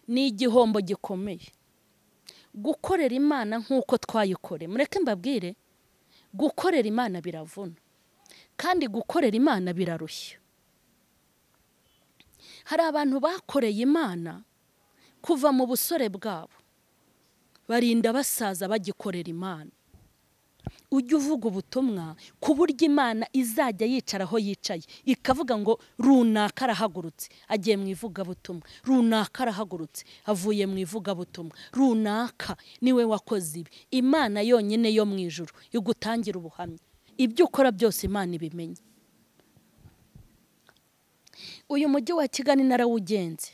ni igihombo gikomeye. Gukorera Imana nk'uko twayikore, mureke mbabwire, gukorera Imana biravuna kandi gukorera Imana birarushya. Hari abantu bakoreye Imana kuva mu busore bwabo, barinda basaza bagikorera Imana. Ujye uvuga ubutumwa ku buryo Imana izajya yicara aho yicaye ikavuga ngo runaka arahagurutse agiye mu ivugabutumwa, runaka arahagurutse avuye mu ivugabutumwa, runaka niwe wakoze ibi. Imana yonyine yo mu ijuru igutangira ubuhamya, ibyo ukora byose Imana ibimenye. Uyu mujyi wa Kigali narawugenze,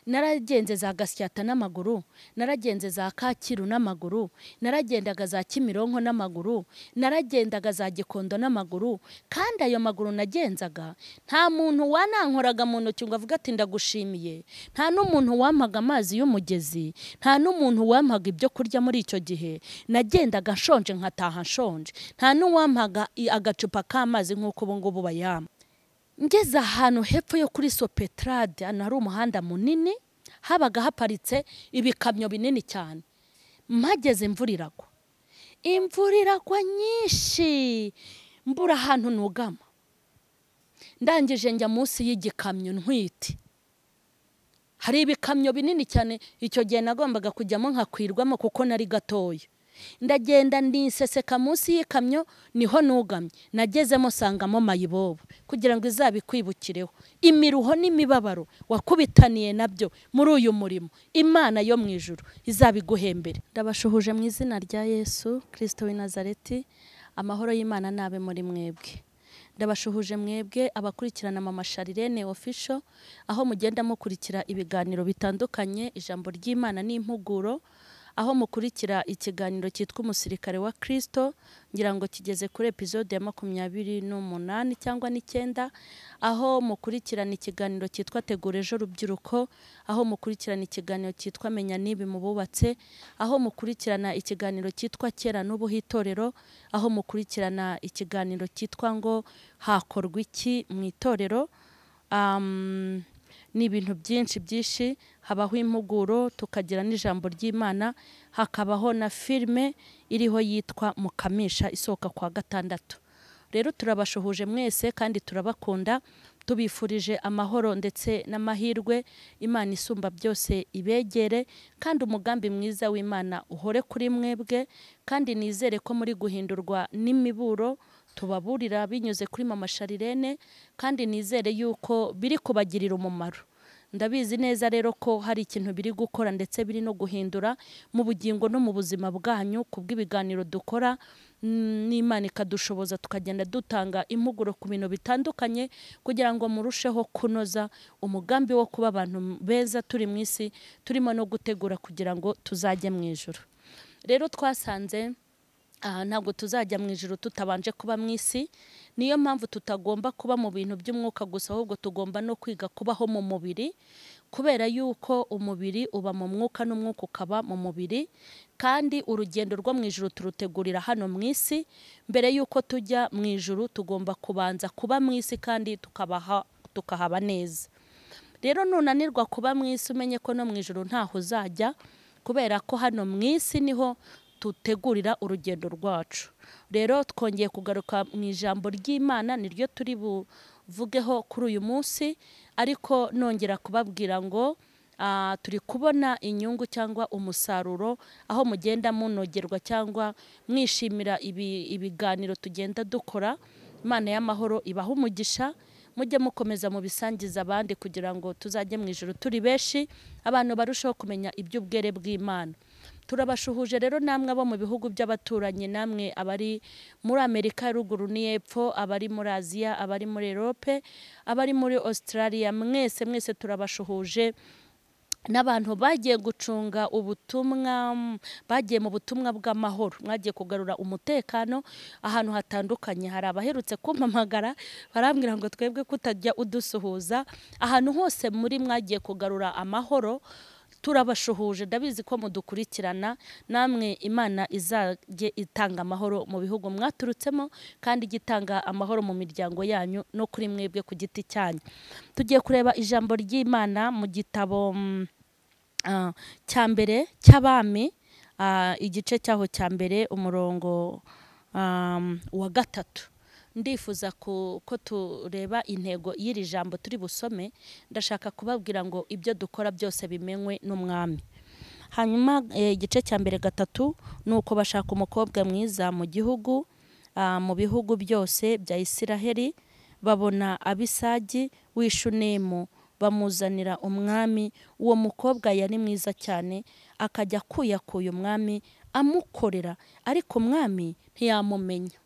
naragenze za Gasyata n'amaguru, naragenze za Kacyiru n'amaguru, naragendaga za Kimironko n'amaguru, naragendaga za Gikondo n'amaguru. Kandi ayo maguru nagenzaga nta muntu wanankoraga mu ntoki ngo avuga ati ndagushimiye, nta n'umuntu wampaga amazi y'umugezi, nta n'umuntu wampaga ibyo kurya. Muri icyo gihe nagendaga nshonje nkataha nshonje, nta n'uwampaga agacupa k'amazi nk'uko ubu ngubu bayampa. Ngeze ahantu hepfo yo kuri Sopetrade, hano hari umuhanda munini, habaga haparitse ibikamyo binini cyane. Mpageze imvura iragwa nyinshi, mbura ahantu nugama. Ndangije njya munsi y'igikamyo ntwite. Hari ibikamyo binini cyane, icyo gihe nagombaga kujyamo nkakwirwamo kuko nari gatoya. Ndagenda ndiseseka munsi y'ikamyo, niho nugamye. Nagezemo sangamo Mayibobo kugira ngo izabikwibukireho imiruho n'imibabaro wakubitaniye nabyo muri uyu murimo. Imana yo mu ijuru izabiguhembere. Ndabashuhuje mu izina rya Yesu Kristo w'i Nazareti. Amahoro y'Imana nabe muri mwebwe. Ndabashuhuje mwebwe abakurikirana Mama Sharirene official, aho mugenda mukurikira ibiganiro bitandukanye, ijambo ry'Imana n'impuguro, aho mukurikira ikiganiro cyitwa umusirikare wa Kristo, ngira ngo kigeze kuri episode ya 28 cyangwa 9, aho mukurikirana ikiganiro cyitwa tegura ejo rubyiruko, aho mukurikirana ikiganiro cyitwa menya nibi mu bubatse, aho mukurikirana ikiganiro cyitwa kera n'ubu hitorero, aho mukurikirana ikiganiro cyitwa ngo hakorwa iki mu itorero. Ni ibintu byinshi, habaho impuguro, tukagira n'ijambo ry'Imana, hakabaho na filme iriho yitwa Mukamisha isohoka kwa gatandatu. Rero turabashuhuje mwese kandi turabakunda, tubifurije amahoro ndetse n'amahirwe. Imana isumba byose ibegere kandi umugambi mwiza w'Imana uhore kuri mwebwe, kandi nizere ko muri guhindurwa n'imiburo tubaburira binyuze kuri Mama Sharirene, kandi nizere yuko biri kubagirira umumaro. Ndabizi neza rero ko hari ikintu biri gukora ndetse biri no guhindura mu bugingo no mu buzima bwanyu kubw'ibiganiro dukora, n'Imana ikadushoboza tukagenda dutanga impuguro ku bintu bitandukanye kugira ngo murusheho kunoza umugambi wo kuba abantu beza turi mu isi, turimo no gutegura kugira ngo tuzajye mu ijuru. Rero twasanze ntabwo tuzajya mu ijuru tutabanje kuba mu isi. Niyo mpamvu tutagomba kuba mu bintu by'umwuka gusa, ahubwo tugomba no kwiga kubaho mu mubiri, kubera yuko umubiri uba mu mwuka n'umwuka ukaba mu mubiri. Kandi urugendo rwo mu ijuru turutegurira hano mu isi. Mbere yuko tujya mu ijuru tugomba kubanza kuba mu isi kandi tukahaba neza. Rero nunanirwa kuba mu isi, umenye ko no mu ijuru ntaho uzajya, kubera ko hano mu isi niho tutegurira urugendo rwacu. Rero twongeye kugaruka mu ijambo ry'Imana, niryo turi buvugeho kuri uyu munsi, ariko nongera kubabwira ngo turi kubona inyungu cyangwa umusaruro aho mugenda munogerwa cyangwa mwishimira ibiganiro tugenda dukora. Imana y'amahoro ibahe umugisha, mujye mukomeza mu bisangiza abandi kugira ngo tuzajye mu ijuru turi benshi, abantu barushaho kumenya iby'ubwere bw'Imana. Turabashuhuje rero namwe abo mu bihugu by'abaturanyi, namwe abari muri Amerika ya ruguru n'iyepfo, abari muri Aziya, abari muri Europe, abari muri Australia, mwese turabashuhuje. N'abantu bagiye gucunga ubutumwa, bagiye mu butumwa bw'amahoro, mwagiye kugarura umutekano ahantu hatandukanye. Hari abaherutse kumpamagara barambwira ngo twebwe kutajya udusuhuza. Ahantu hose muri mwagiye kugarura amahoro, turabashuhuje. Ndabizi ko mudukurikirana, namwe Imana izajye itanga amahoro mu bihugu mwaturutsemo, kandi igitanga amahoro mu miryango yanyu no kuri mwebwe ku giti cyanyu. Tugiye kureba ijambo ry'Imana mu gitabo cya mbere cy'abami, igice cyaho cya mbere umurongo wa 3. Ndifuza ko tureba intego y'iri jambo turi busome. Ndashaka kubabwira ngo ibyo dukora byose bimenywe n'umwami. Hanyuma igice cya mbere 3 nuko bashaka umukobwa mwiza mu gihugu, mu bihugu byose bya Isiraheli, babona Abisagi w'Ishunemu, bamuzanira umwami. Uwo mukobwa yari mwiza cyane, akajya kuyakuya umwami amukorera, ariko umwami ntiyamumenya.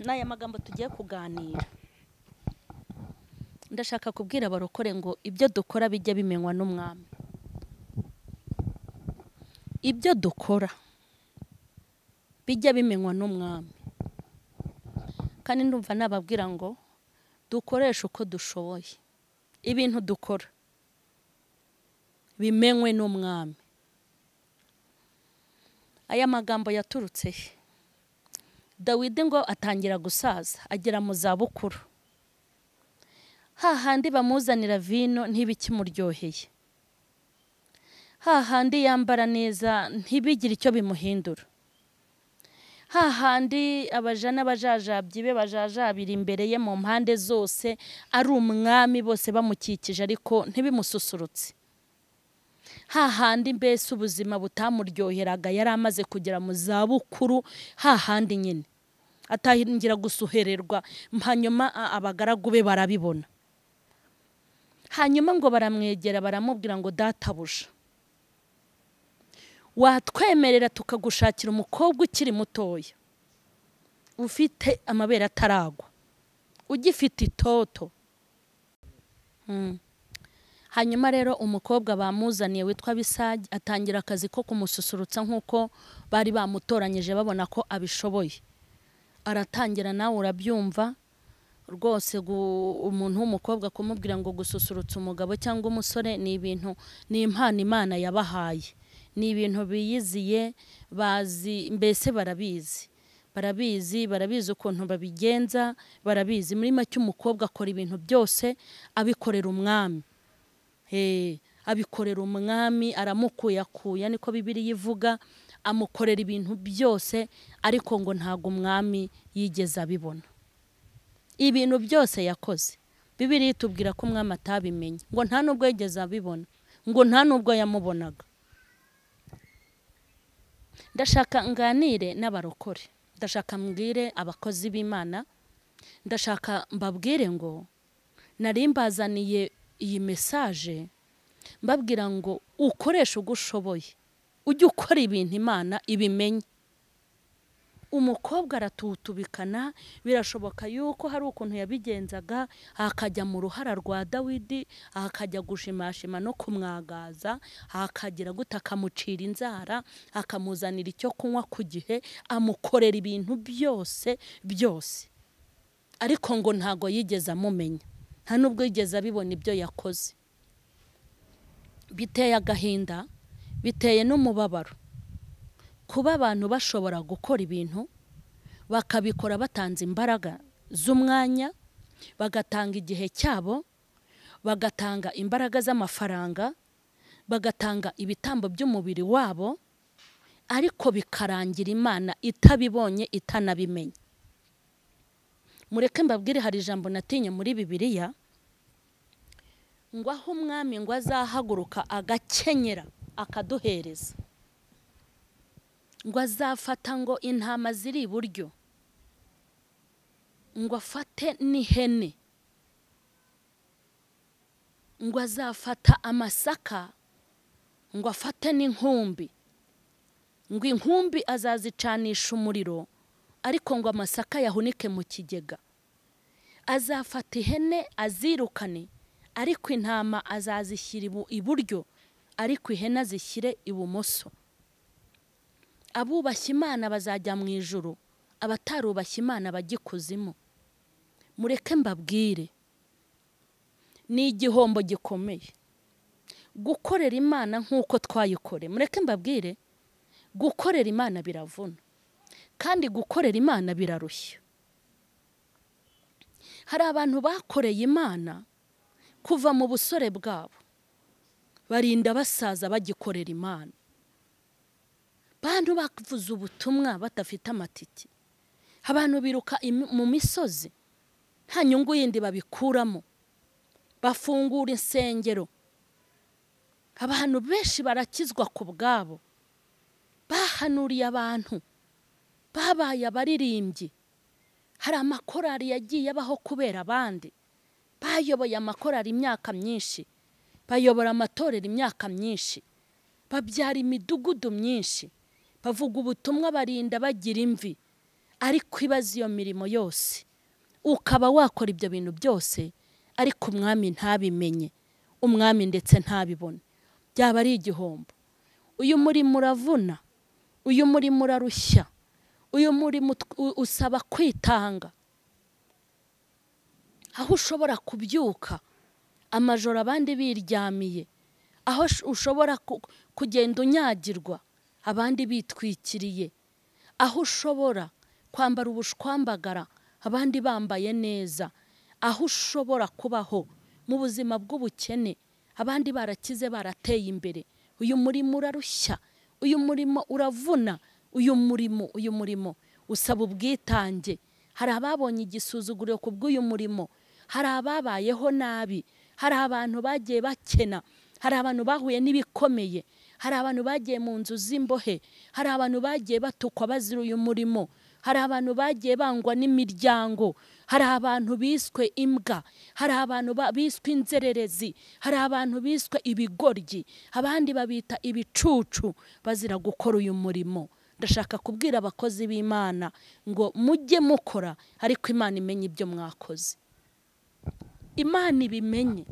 N'aya magambo tugiye kuganira. Ndashaka kubwira abarokore ngo ibyo dukora bijya bimenywa n'umwami. Ibyo dukora bijya bimenywa n'umwami. Kandi ndumva nababwira ngo dukoreshe uko dushoboye. Ibintu dukora bimenywe n'umwami. Aya magambo yaturutse he? Dawidi ngo atangira gusaza, agera mu zabukuru. Hahandi bamuzanira vino ntibikimuryoheye. Hahandi yambara neza ntibigire icyo bimuhindura. Hahandi abajana bajajabye be bajajabira imbere ye mu mpande zose, ari umwami bose bamukikije ariko ntibimususurutse. Hahandi mbese ubuzima butamuryoheraga, yari amaze kugera mu zabukuru. Hahandi nyine atahingira gusuhererwa, hanyuma abagaragu be barabibona. Hanyuma ngo baramwegera baramubwira ngo databuja, watwemerera tukagushakira umukobwa ukiri mutoya, ufite amabere ataragwa, ugifite itoto. Hanyuma rero umukobwa bamuzaniye witwa Abisagi atangira akazi ko kumususurutsa nk'uko bari bamutoranyije babona ko abishoboye. Aratangira, nawe urabyumva rwose, umuntu w'umukobwa kumubwira ngo gususurutsa umugabo cyangwa umusore ni ibintu, ni impano Imana yabahaye, ni ibintu biyiziye, bazi, mbese barabizi ukuntu babigenza, barabizi. Muri make umukobwa akora ibintu byose abikorera umwami. Abikorera umwami, aramukuyakuya, niko Bibiliya ivuga, amukorera ibintu byose, ariko ngo ntago umwami yigeze abibona. Ibintu byose yakoze Bibiliya itubwira ko umwami atabimenye, ngo nta nubwo yigeze abibona, ngo nta nubwo yamubonaga. Ndashaka nganire n'abarokore, ndashaka mbwire abakozi b'Imana, ndashaka mbabwire ngo nari mbazaniye iyi message mbabwira ngo ukoresha ugushoboye, ujye ukora ibintu Imana ibimenye. Umukobwa aratutubikana, birashoboka yuko hari ukuntu yabigenzaga, akajya mu ruhara rwa Dawidi, akajya gushimashima no kumwagaza, akagira gute akamucira inzara, akamuzanira icyo kunywa ku gihe, amukorera ibintu byose, ariko ngo ntago yigeze amumenya, nta nubwo yigeze abibona ibyo yakoze. Biteye agahinda, biteye n'umubabaro kuba abantu bashobora gukora ibintu bakabikora batanze imbaraga z'umwanya, bagatanga igihe cyabo, bagatanga imbaraga z'amafaranga, bagatanga ibitambo by'umubiri wabo, ariko bikarangira Imana itabibonye, itanabimenye. Mureke mbabwire, hari ijambo natinye muri Bibiliya ngo aho umwami ngo azahaguruka agakenyera akaduhereza, ngo azafata ngo intama ziri iburyo, ngo afate n'ihene, ngo azafata amasaka, ngo afate n'inkumbi, ngo inkumbi azazicanisha umuriro, ariko ngo amasaka yahunike mu kigega. Azafata ihene azirukane, ariko intama azazishyira iburyo, ariko ihene azishyire ibumoso. Abubashye Imana bazajya mu ijuru, abatarubashye Imana bajya ikuzimu. Mureke mbabwire, ni igihombo gikomeye gukorera Imana nk'uko twayikore. Mureke mbabwire, gukorera Imana biravuna, kandi gukorera Imana birarushya. Hari abantu bakoreye Imana kuva mu busore bwabo barinda basaza bagikorera Imana. Bantu bavuze ubutumwa badafite amatiki, abantu biruka mu misozi nta nyungu yindi babikuramo, bafungura insengero. Abantu benshi barakizwa ku bwabo, bahanuriye abantu, babaye abaririmbyi. Hari amakorari yagiye abaho kubera abandi, bayoboye amakorari imyaka myinshi, bayobora amatorero imyaka myinshi, babyara imidugudu myinshi, bavuga ubutumwa barinda bagira imvi. Ariko ibaze iyo mirimo yose, ukaba wakora ibyo bintu byose, ariko umwami ntabimenye, umwami ndetse ntabibone, byaba ari igihombo. Uyu murimo uravuna, uyu murimo urarushya, uyu murimo usaba kwitanga. Aho ushobora kubyuka amajoro abandi biryamiye, aho ushobora kugenda unyagirwa abandi bitwikiriye, aho ushobora kwambara ubushwambagara abandi bambaye neza, aho ushobora kubaho mu buzima bw'ubukene abandi barakize barateye imbere. Uyu murimo urarushya, uyu murimo uravuna, uyu murimo usaba ubwitange. Hari ababonye igisuzuguriro ku bw'uyu murimo, hari ababayeho nabi, hari abantu bagiye bakena, hari abantu bahuye n'ibikomeye, hari abantu bagiye mu nzu z'imbohe, hari abantu bagiye batukwa bazira uyu murimo, hari abantu bagiye bangwa n'imiryango, hari abantu biswe imbwa, hari abantu biswe inzererezi, hari abantu biswe ibigoryi, abandi babita ibicucu bazira gukora uyu murimo. Ndashaka kubwira abakozi b'Imana ngo mujye mukora, ariko Imana imenye ibyo mwakoze. Imana ibimenye.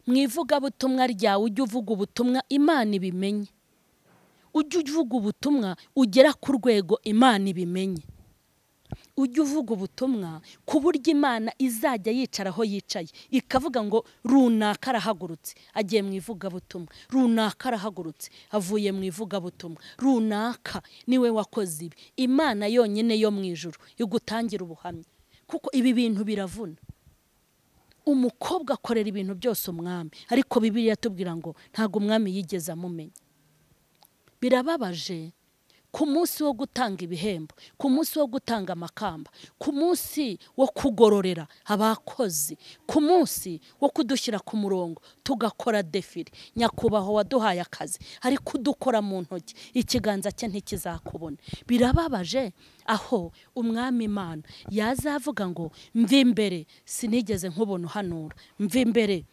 Mwivuga butumwa ryawe ujye uvuga ubutumwa Imana ibimenye. Ujye uvuga ubutumwa ugera ku rwego Imana ibimenye. Ujye uvuga ubutumwa ku buryo Imana izajya yicara aho yicaye ikavuga ngo runaka arahagurutse agiye mu ivugabutumwa, runaka arahagurutse avuye mu ivugabutumwa, runaka niwe wakoze ibi. Imana yonyine yo mu ijuru igutangira ubuhamya, kuko ibi bintu biravuna. Umukobwa akorera ibintu byose umwami, ariko Bibiliya tubwira ngo ntago umwami yigeze amumenya. Birababaje ku munsi wo gutanga ibihembo, ku munsi wo gutanga amakamba, ku munsi wo kugororera abakozi, ku munsi wo kudushyira ku murongo tugakora defile. Nyakubahwa waduhaye akazi, ariko udukora mu ntoki, ikiganza cye ntikizakubona. Birababaje aho umwami Imana yazavuga ngo mve imbere sinigeze nkubona uhanura, mve imbere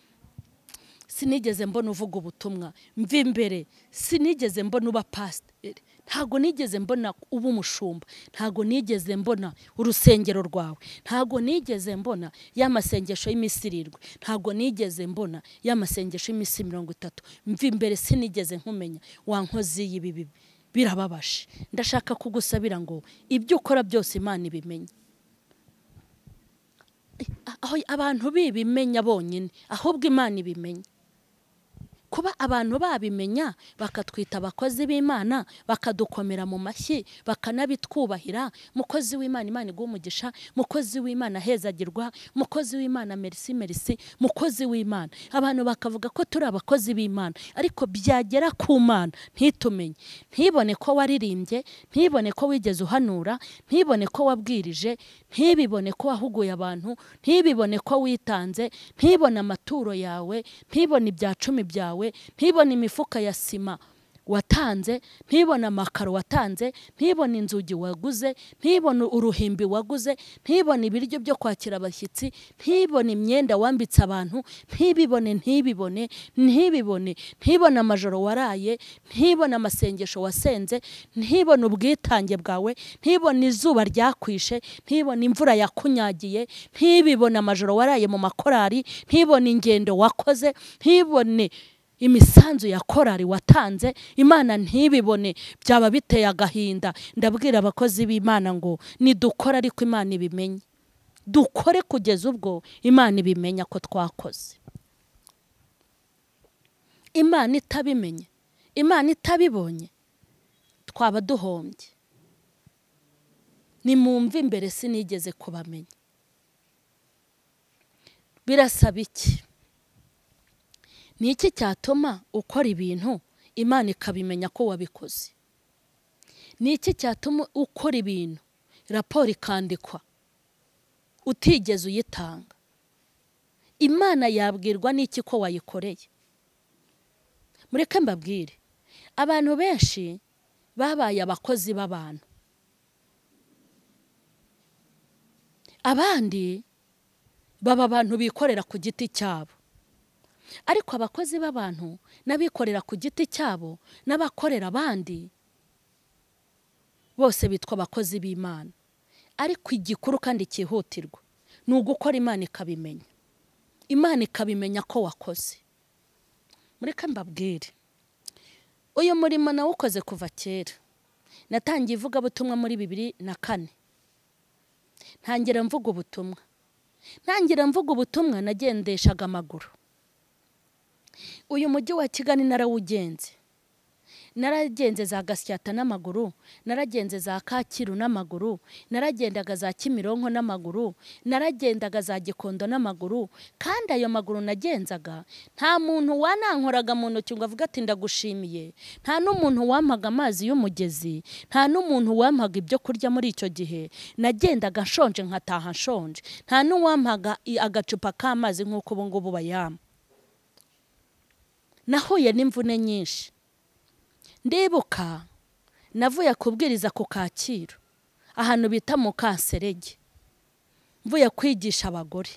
sinigeze mbona uvuga ubutumwa, mve imbere sinigeze mbona uba pasiteri, ntago nigeze mbona uba umushumba, ntago nigeze mbona urusengero rwawe, ntago nigeze mbona y'amasengesho y'iminsi 7, ntago nigeze mbona y'amasengesho y'iminsi 30, mve imbere sinigeze nkumenya, wankozi y'ibibi. Birababashe. Ndashaka kugusabira ngo ibyo ukora byose Imana ibimenye. Aho abantu bibimenya bonyine, ahubwo Imana ibimenye. Kuba abantu babimenya bakatwita abakozi b'Imana, bakadukomera mu mashyi, bakanabitwubahira, mukozi w'Imana Imana iguha umugisha, mukozi w'Imana hezagirwa, mukozi w'Imana merci merci, mukozi w'Imana. Abantu bakavuga ko turi abakozi b'Imana, ariko byagera ku Mana ntitumenye, ntibone ko waririmbye, ntibone ko wigeze uhanura, ntibone ko wabwirije, ntibibone ko wahuguye abantu, ntibibone ko witanze, ntibone amaturo yawe, ntibone ibya 10 byawe, ntibone imifuka ya sima watanze, ntibone amakaro watanze, ntibone inzugi waguze, ntibone uruhimbi waguze, ntibone ibiryo byo kwakira abashyitsi, ntibone imyenda wambitse abantu, ntibibone amajoro waraye, ntibone amasengesho wasenze, ntibone ubwitange bwawe, ntibone izuba ryakwishe, ntibone imvura yakunyagiye, ntibibone amajoro waraye mu makorari, ntibone ingendo wakoze, ntibone imisanzu ya korari watanze. Imana ntibibone, byaba biteye agahinda. Ndabwira abakozi b'Imana ngo nidukora ariko Imana ibimenye, dukore kugeza ubwo Imana ibimenya ko twakoze. Imana itabimenye, Imana itabibonye, twaba duhombye. Nimumve imbere sinigeze kubamenya. birasaba iki? Ni iki cyatuma ukora ibintu Imana ikabimenya ko wabikoze? Ni iki cyatuma ukora ibintu raporo ikandikwa utigeze uyitanga? Imana yabwirwa n'iki ko wayikoreye? Mureke mbabwire, abantu benshi babaye abakozi b'abantu, abandi baba abantu bikorera ku giti cyabo. Ariko abakozi b'abantu n'abikorera ku giti cyabo n'abakorera abandi bose bitwa abakozi b'Imana. Ariko igikuru kandi cyihutirwa ni ugukora Imana ikabimenya. Imana ikabimenya ko wakoze. Mureke mbabwire, uyu murimo nawukoze kuva kera. Natangiye ivugabutumwa muri 2004. Ntangira mvuga ubutumwa nagendeshaga amaguru. Uyu mujyi wa Kigali narawugenze. Naragenze za Gasyata n'amaguru, naragenze za Kacyiru n'amaguru, naragendaga za Kimironko n'amaguru, naragendaga za Gikondo n'amaguru. Kandi ayo maguru nagenzaga nta muntu wanankoraga mu ntoki ngo avuga ati ndagushimiye. Nta n'umuntu wampaga amazi y'umugezi, nta n'umuntu wampaga ibyo kurya muri icyo gihe. Nagendaga nshonje nkataha nshonje. Nta n'uwampaga agacupa k'amazi nk'uko ubu ngubu bayama. Nahuye n'imvune nyinshi. Ndibuka navuye kubwiriza ku Kacyiru ahantu bita mu Kanserege, mvuye kwigisha abagore.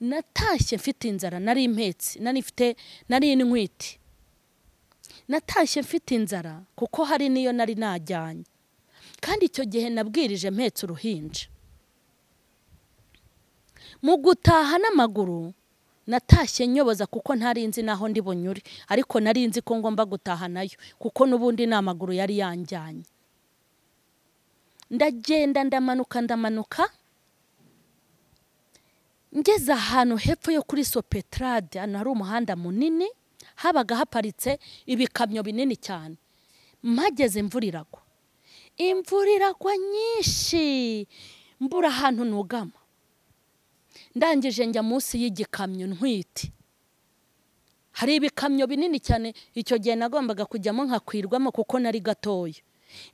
Natashye mfite inzara, nari impetse, nari inkwiti. Natashye mfite inzara kuko hari niyo nari najyanye. Kandi icyo gihe nabwirije mpetse uruhinja. Mu gutaha n'amaguru natashye nyoboza kuko ntari nzi naho ndi bunyure, ariko nari nzi ko ngomba gutaha nayo kuko nubundi n'amaguru yari yanjyanye. Ndagenda ndamanuka ngeze ahantu hepfo yo kuri Sopetrade, hano hari umuhanda munini, habaga haparitse ibikamyo binini cyane. Mpageze imvura iragwa nyinshi, mbura ahantu nugama. Ndangije njya munsi y'igikamyo ntwite. Hari ibikamyo binini cyane, icyo gihe nagombaga kujyamo nkakwirwamo kuko nari gatoya.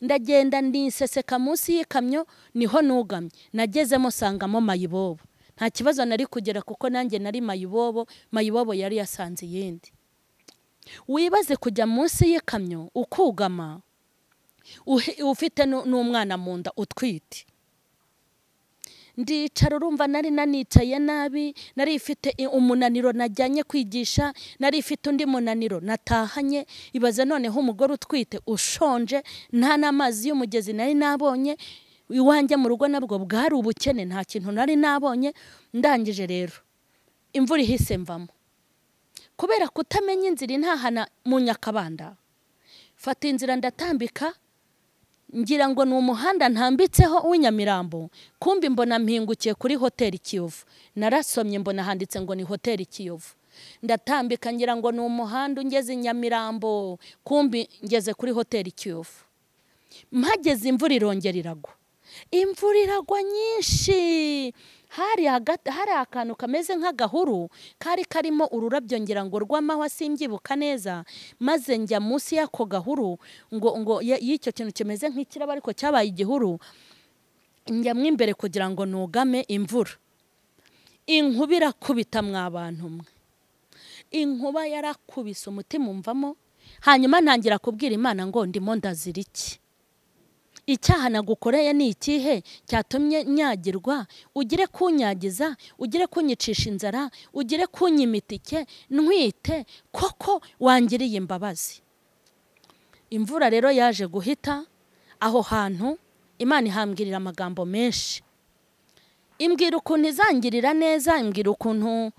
Ndagenda ndiseseka munsi y'ikamyo, niho nugamye. Nagezemo sangamo Mayibobo. Nta kibazo nari kugera kuko nanjye nari Mayibobo. Mayibobo yari yasanze yindi. Wibaze kujya munsi y'ikamyo ukugama ufite n'umwana mu nda utwite. Ndicara urumva nari nanicaye nabi, nari ifite umunaniro najyanye kwigisha, nari ifite undi munaniro natahanye. Ibaze noneho umugore utwite ushonje, nta n'amazi y'umugezi nari nabonye. Iwanjye mu rugo nabwo bwari ubukene, nta kintu nari nabonye. Ndangije rero imvura ihise mvamo, kubera kutamenya inzira intahana mu Nyakabanda. Fata inzira ndatambika, ngira ngo ni umuhanda ntambitseho w'inyamirambo, kumbi mbona mpingukiye kuri hoteli Kiyovu. Narasomye mbona handitse ngo ni hoteli Kiyovu. Ndatambika ngira ngo ni umuhanda ngeze Nyamirambo, kumbi ngeze kuri hoteli Kiyovu. Mpageze imvura irongera iragwa. Imvura iragwa nyinshi. Hari akantu kameze nk'agahuru kari karimo ururabyo ngira ngo rw'amahwa simbyibuka neza. Maze njya munsi y'ako gahuru ngo y'icyo kintu kimeze nk'ikiraba ariko cyabaye igihuru. Njya mwimbere kugira ngo nugame imvura. Inkuba irakubita mw'abantu mwe. Inkuba yarakubise umutima umvamo. Hanyuma ntangira kubwira Imana ngo ndimo ndazira iki? Icyaha nagukoreye ni ikihe cyatumye nyagirwa? Ugire kunyagiza, ugire kunyicisha inzara, ugire kunyimitike ntwite, koko wangiriye imbabazi. Imvura rero yaje guhita aho hantu. Imana ihambwirira amagambo menshi. Imbwira ukuntu izangirira neza, imbwira ukuntu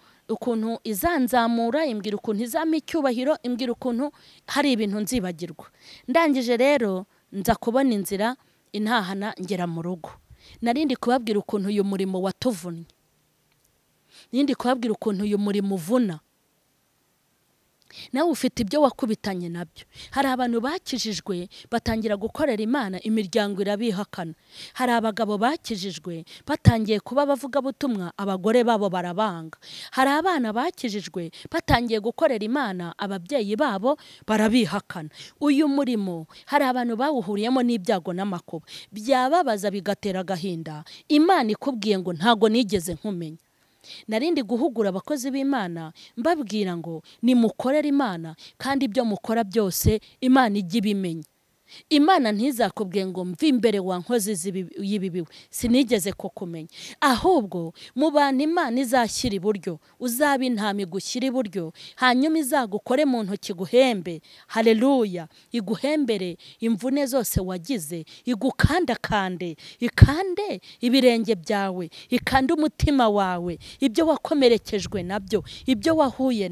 izanzamura, imbwira ukuntu izampa icyubahiro, imbwira ukuntu hari ibintu nzibagirwa. Ndangije rero nza kubona inzira intahana ngera mu rugo. Narindi kubabwira ukuntu uyu murimo watuvunnye. Nindi kubabwira ukuntu uyu murimo uvuna. nawe ufite ibyo wakubitanye nabyo. Hari abantu bakijijwe batangira gukorera Imana, imiryango irabihakana. Hari abagabo bakijijwe batangiye kuba bavuga butumwa, abagore babo barabanga. Hari abana bakijijwe batangiye gukorera Imana, ababyeyi babo barabihakana. Uyu murimo hari abantu bawuhuriyemo n'ibyago n'amakuba, byababaza bigatera agahinda. Imana ikubwiye ngo ntago nigeze nkumenya. Narindi guhugura abakozi b'Imana mbabwira ngo nimukorere Imana, kandi ibyo mukora byose Imana ijye ibimenya. Imana ntizakubwiye ngo mve imbere wa nkozi y'ibibiwe sinigeze kukumenya. Ahubwo mu bantu Imana izashyira iburyo, uzaba intama igushyira iburyo, hanyuma izagukore mu ntoki guhembe. Haleluya! Iguhembere imvune zose wagize, igukandakande, ikande ibirenge byawe, ikande umutima wawe, ibyo wakomerekejwe nabyo, ibyo wahuye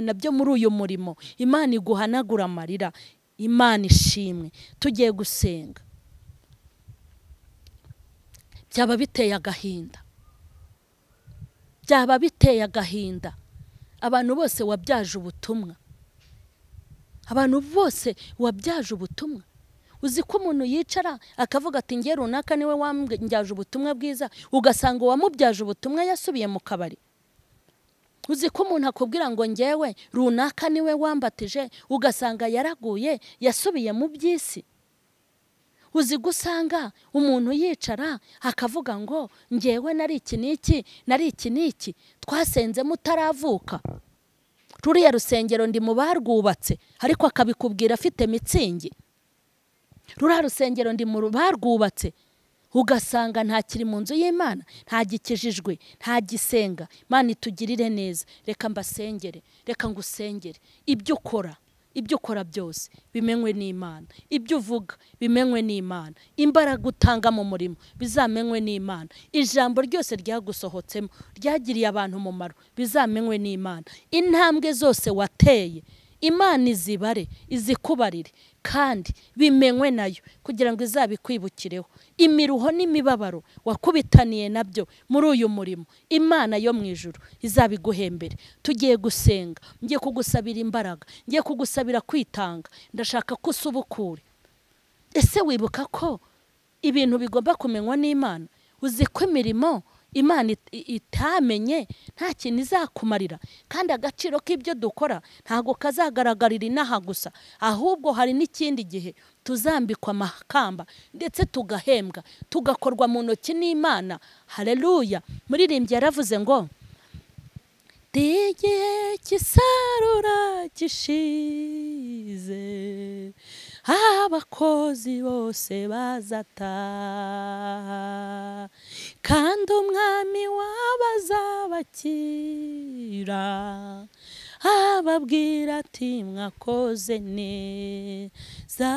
nabyo muri uyu murimo. Imana iguhanagura amarira. Imana ishimwe. Tugiye gusenga. Byaba biteye agahinda abantu bose wabyaje ubutumwa. Uzi ko umuntu yicara akavuga ati ngiye runaka niwe wambyaje ubutumwa bwiza, ugasanga uwamubyaje ubutumwa yasubiye mu kabari. Uzi ko umuntu akubwira ngo ngewe runaka niwe wambatije, ugasanga yaraguye yasubiye mu by'isi. Uzi gusanga umuntu yicara akavuga ngo ngewe nari iki n'iki twasenze mutaravuka. Ruriya rusengero ndi mu barwubatse, ariko akabikubwira afite mitsingi. Ruriya rusengero ndi mu barwubatse, ugasanga ntakiri mu nzu y'Imana, ntagikijijwe, ntagisenga. Imana itugirire neza. Reka mbasengere, reka ngusengere. Ibyo ukora byose bimenywe n'Imana. Ibyo uvuga bimenywe n'Imana. Imbaraga utanga mu murimo bizamenywe n'Imana. Ijambo ryose ryagusohotsemo ryagiriye abantu umumaro bizamenywe n'Imana. Intambwe zose wateye Imana izibare, izikubarire, kandi bimenywe nayo kugira ngo izabikwibukireho. Imiruho n'imibabaro wakubitaniye nabyo muri uyu murimo, Imana yo mu ijuru izabiguhembere. Tugiye gusenga. Ngiye kugusabira imbaraga, ngiye kugusabira kwitanga. Ndashaka ko usubukure. Ese wibuka ko ibintu bigomba kumenywa n'Imana? Uzi ko imirimo Imana itamenye nta kintu izakumarira, kandi agaciro k'ibyo dukora ntago kazagaragarira inaha gusa, ahubwo hari n'ikindi gihe tuzambikwa amakamba ndetse tugahembwa, tugakorwa mu ntoki n'Imana. Haleluya! Muririmbyi yaravuze ngo igihe cy'isarura gishize, abakozi bose bazataha, kandi umwami w'abazabakira ababwira ati mwakoze neza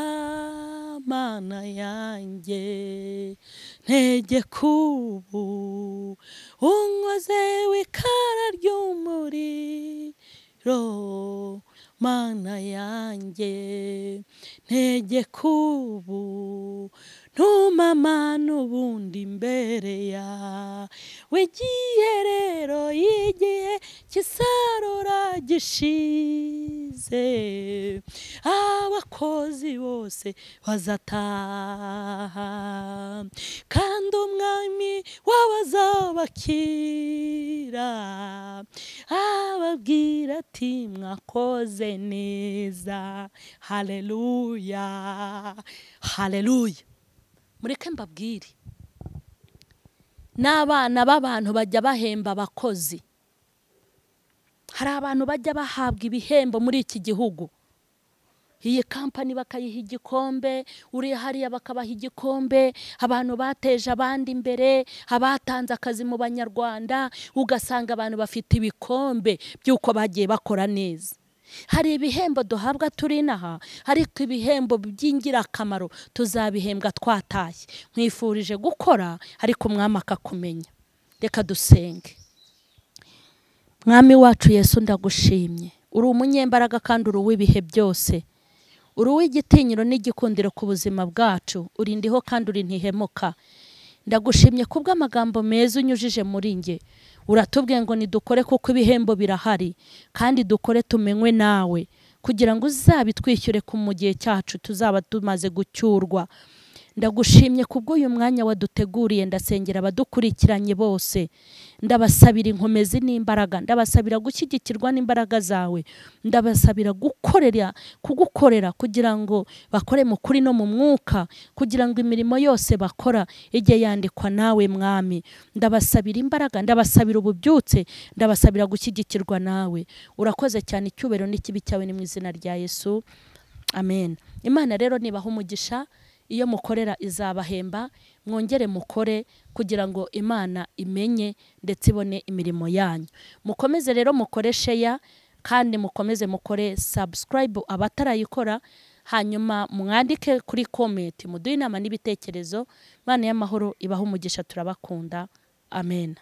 Mana yanjye, ntegeka ubu unkoze w'ikara ry'umuriro Mana yanjye, ntegeka ubu ntuma n'ubundi imbere yawe. Igihe rero y'igihe cy'isarura gishize, abakozi bose bazataha, kandi umwami w'abazabakira ababwira ati mwakoze neza. Haleluya! Haleluya! Mureke mbabwire, n'abana b'abantu bajya bahemba abakozi. Hari abantu bajya bahabwa ibihembo muri iki gihugu. Iyi kampani bakayiha igikombe, uri hariya bakabaha igikombe. Abantu bateje abandi imbere, abatanze akazi mu Banyarwanda, ugasanga abantu bafite ibikombe by'uko bagiye bakora neza. Hari ibihembo duhabwa turi inaha, ariko ibihembo by'ingirakamaro tuzabihembwa twatashye. Nkwifurije gukora, ariko Umwami akakumenya. Reka dusenge. Mwami wacu Yesu, ndagushimye. Uri umunyembaraga kandi uri uw'ibihe byose. Uri uw'igitinyiro n'igikundiro ku buzima bwacu. Uri ndiho kandi uri ntihemuka. Ndagushimye kubw'amagambo meza unyujije muri nge. uratubwiye ngo nidukore kuko ibihembo birahari, kandi dukore tumenywe nawe, kugira ngo uzabitwishyure ku mu gihe cyacu tuzaba tumaze gucyurwa. Ndagushimye kubw'uyu mwanya waduteguriye. Ndasengera abadukurikiranye bose, ndabasabira inkomezi n'imbaraga, ndabasabira gushyigikirwa n'imbaraga zawe, ndabasabira kugukorera kugira ngo bakore mu kuri no mu mwuka, kugira ngo imirimo yose bakora ijye yandikwa nawe mwami. Ndabasabira imbaraga, ndabasabira ububyutse, ndabasabira gushyigikirwa nawe. Urakoze cyane, icyubahiro n'ikibi cyawe ni mu izina rya Yesu, amen. Imana rero nibaha umugisha, iyo mukorera izabahemba, mwongere mukore kugira ngo Imana imenye ndetse ibone imirimo yanyu. Mukomeze rero mukore share, kandi mukomeze mukore subscribe abatarayikora, hanyuma mwandike kuri comment, muduhe inama n'ibitekerezo. Imana y'amahoro ibaha umugisha, turabakunda, amen.